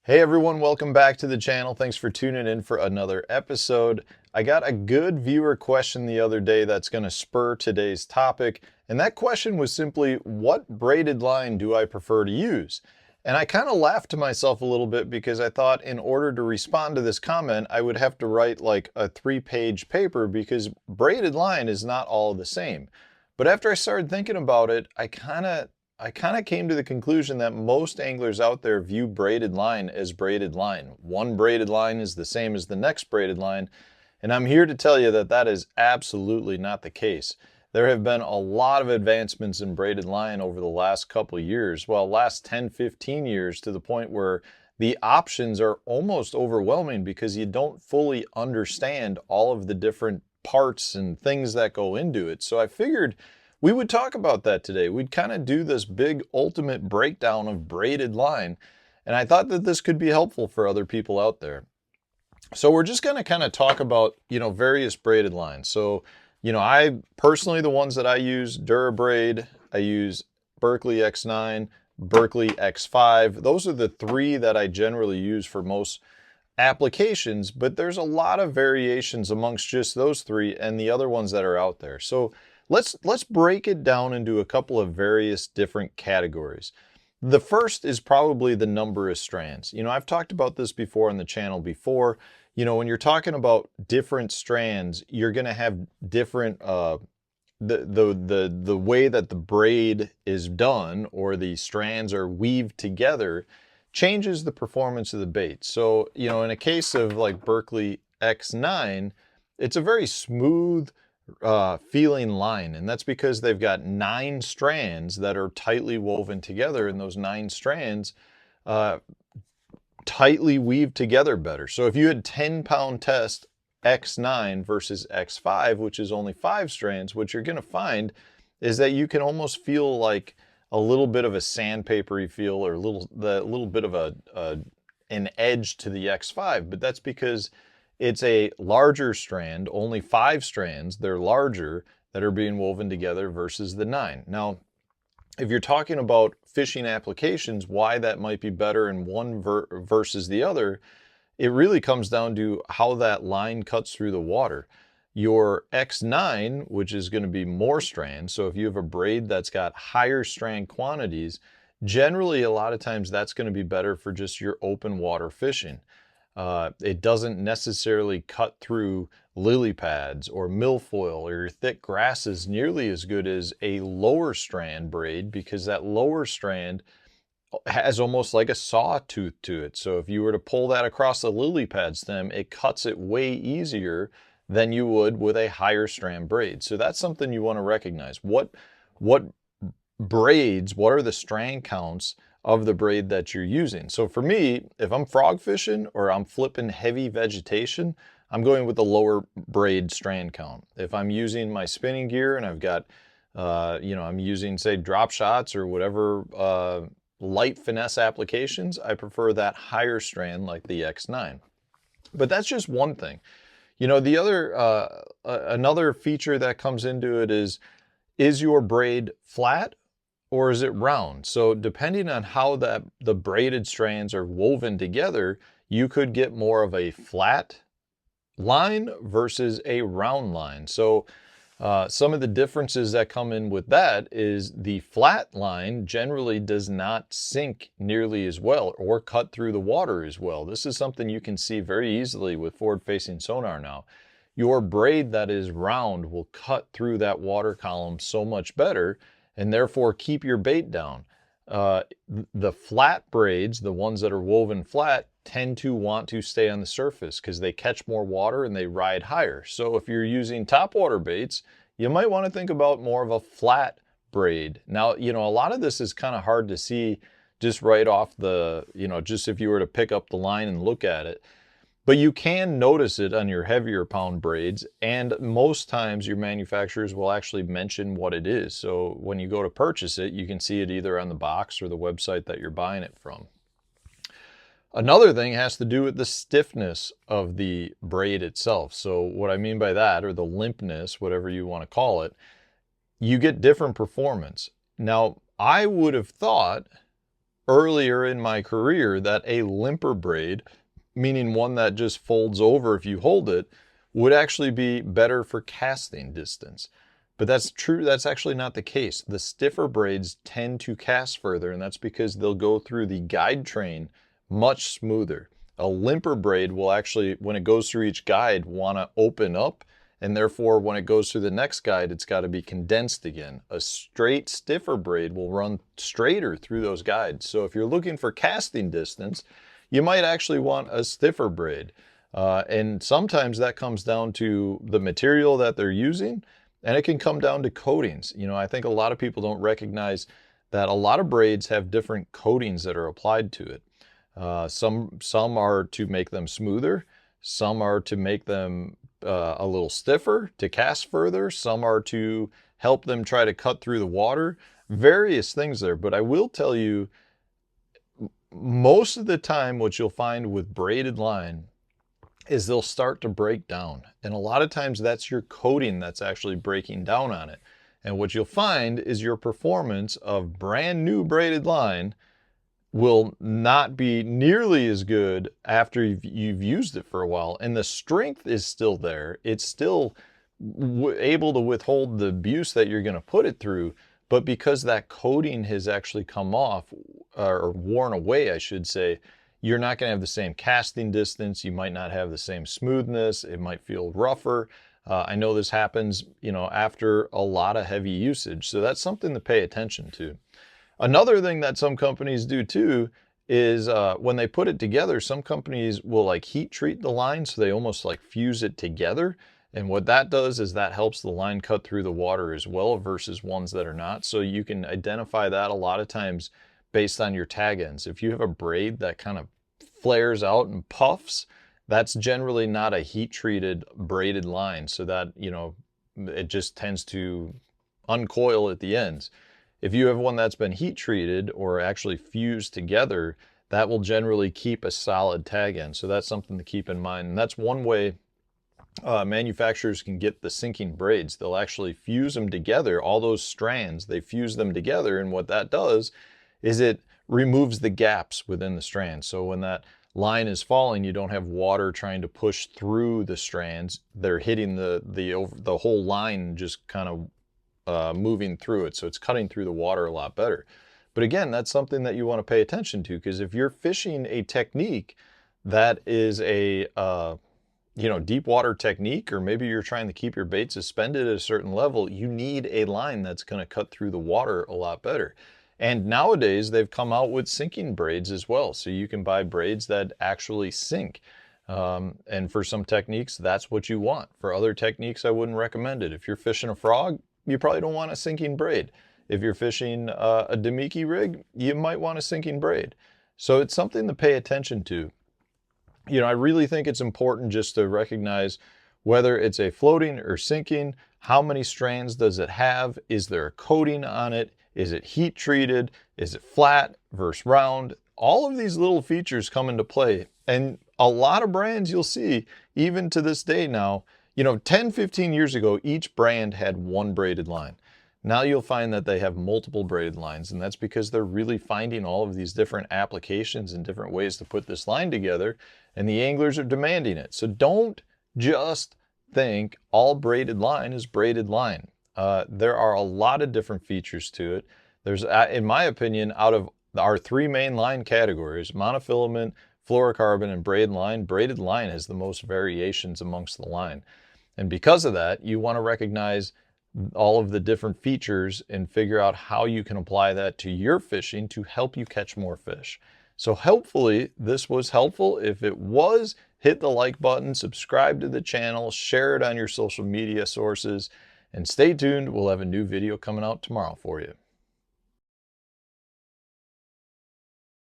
Hey everyone, welcome back to the channel. Thanks for tuning in for another episode. I got a good viewer question the other day that's going to spur today's topic, and that question was simply, what braided line do I prefer to use? And I kind of laughed to myself a little bit because I thought in order to respond to this comment, I would have to write like a 3-page paper because braided line is not all the same. But after I started thinking about it, I kind of came to the conclusion that most anglers out there view braided line as braided line. One braided line is the same as the next braided line, and I'm here to tell you that that is absolutely not the case. There have been a lot of advancements in braided line over the last couple of years, well, last 10, 15 years, to the point where the options are almost overwhelming because you don't fully understand all of the different parts and things that go into it. So I figured we would talk about that today. We'd kind of do this big ultimate breakdown of braided line, and I thought that this could be helpful for other people out there. So we're just going to kind of talk about, various braided lines. So, I personally, the ones that I use, DuraBraid, I use Berkley X9, Berkley X5. Those are the three that I generally use for most applications, but there's a lot of variations amongst just those three and the other ones that are out there. So let's break it down into a couple of various different categories. The first is probably the number of strands. I've talked about this before on the channel before. When you're talking about different strands, you're going to have different the way that the braid is done or the strands are weaved together changes the performance of the bait. So, in a case of like Berkley X9, it's a very smooth feeling line, and that's because they've got 9 strands that are tightly woven together, and those 9 strands tightly weave together better. So if you had 10-pound test X9 versus X5, which is only 5 strands, what you're going to find is that you can almost feel like a little bit of a sandpapery feel, or a little bit of an edge to the X5, but that's because it's a larger strand, only 5 strands, they're larger, that are being woven together versus the 9. Now, if you're talking about fishing applications, why that might be better in one versus the other, it really comes down to how that line cuts through the water. Your X9, which is going to be more strands, so if you have a braid that's got higher strand quantities, generally a lot of times that's going to be better for just your open water fishing. It doesn't necessarily cut through lily pads or milfoil or your thick grasses nearly as good as a lower strand braid, because that lower strand has almost like a sawtooth to it. So if you were to pull that across the lily pad stem, it cuts it way easier than you would with a higher strand braid. So that's something you want to recognize. What braids, what are the strand counts of the braid that you're using? So for me, if I'm frog fishing or I'm flipping heavy vegetation, I'm going with the lower braid strand count. If I'm using my spinning gear and I've got, I'm using, say, drop shots or whatever light finesse applications, I prefer that higher strand like the X9. But that's just one thing. The other, another feature that comes into it is your braid flat or is it round? So depending on how the braided strands are woven together, you could get more of a flat line versus a round line. So some of the differences that come in with that is the flat line generally does not sink nearly as well or cut through the water as well. This is something you can see very easily with forward-facing sonar now. Your braid that is round will cut through that water column so much better, and therefore keep your bait down. The flat braids, the ones that are woven flat, tend to want to stay on the surface because they catch more water and they ride higher. So if you're using topwater baits, you might want to think about more of a flat braid. Now, a lot of this is kind of hard to see just right off the, just if you were to pick up the line and look at it. But you can notice it on your heavier pound braids, and most times your manufacturers will actually mention what it is. So when you go to purchase it, you can see it either on the box or the website that you're buying it from. Another thing has to do with the stiffness of the braid itself. So what I mean by that, or the limpness, whatever you want to call it, you get different performance. Now, I would have thought earlier in my career that a limper braid, meaning one that just folds over if you hold it, would actually be better for casting distance. But that's true, that's actually not the case. The stiffer braids tend to cast further, and that's because they'll go through the guide train much smoother. A limper braid will actually, when it goes through each guide, want to open up, and therefore when it goes through the next guide, it's got to be condensed again. A straight, stiffer braid will run straighter through those guides. So if you're looking for casting distance, you might actually want a stiffer braid. And sometimes that comes down to the material that they're using, and it can come down to coatings. You know, I think a lot of people don't recognize that a lot of braids have different coatings that are applied to it. Some are to make them smoother, some are to make them a little stiffer, to cast further, some are to help them try to cut through the water, various things there. But I will tell you, most of the time what you'll find with braided line is they'll start to break down. And a lot of times that's your coating that's actually breaking down on it. And what you'll find is your performance of brand new braided line will not be nearly as good after you've used it for a while. And the strength is still there. It's still able to withhold the abuse that you're going to put it through. But because that coating has actually come off, or worn away, I should say, you're not going to have the same casting distance. You might not have the same smoothness. It might feel rougher. I know this happens, you know, after a lot of heavy usage. So that's something to pay attention to. Another thing that some companies do too is when they put it together, some companies will like heat treat the line, so they almost like fuse it together. And what that does is that helps the line cut through the water as well versus ones that are not. So you can identify that a lot of times based on your tag ends. If you have a braid that kind of flares out and puffs, that's generally not a heat treated braided line. So that, you know, it just tends to uncoil at the ends. If you have one that's been heat treated or actually fused together, that will generally keep a solid tag end. So that's something to keep in mind. And that's one way manufacturers can get the sinking braids. They'll actually fuse them together, all those strands, they fuse them together. And what that does is it removes the gaps within the strands. So when that line is falling, you don't have water trying to push through the strands. They're hitting the whole line, just kind of moving through it. So it's cutting through the water a lot better. But again, that's something that you want to pay attention to, because if you're fishing a technique that is a deep water technique, or maybe you're trying to keep your bait suspended at a certain level, you need a line that's going to cut through the water a lot better. And nowadays they've come out with sinking braids as well. So you can buy braids that actually sink. And for some techniques, that's what you want. For other techniques, I wouldn't recommend it. If you're fishing a frog, you probably don't want a sinking braid. If you're fishing a Demiki rig, you might want a sinking braid. So it's something to pay attention to. You know, I really think it's important just to recognize whether it's a floating or sinking, how many strands does it have? Is there a coating on it? Is it heat treated? Is it flat versus round? All of these little features come into play. And a lot of brands you'll see, even to this day now, 10, 15 years ago, each brand had one braided line. Now you'll find that they have multiple braided lines, and that's because they're really finding all of these different applications and different ways to put this line together, and the anglers are demanding it. So don't just think all braided line is braided line. There are a lot of different features to it. There's, in my opinion, out of our three main line categories, monofilament, fluorocarbon, and braided line has the most variations amongst the line. And because of that, you want to recognize all of the different features and figure out how you can apply that to your fishing to help you catch more fish. So hopefully this was helpful. If it was, hit the like button, subscribe to the channel, share it on your social media sources, and stay tuned. We'll have a new video coming out tomorrow for you.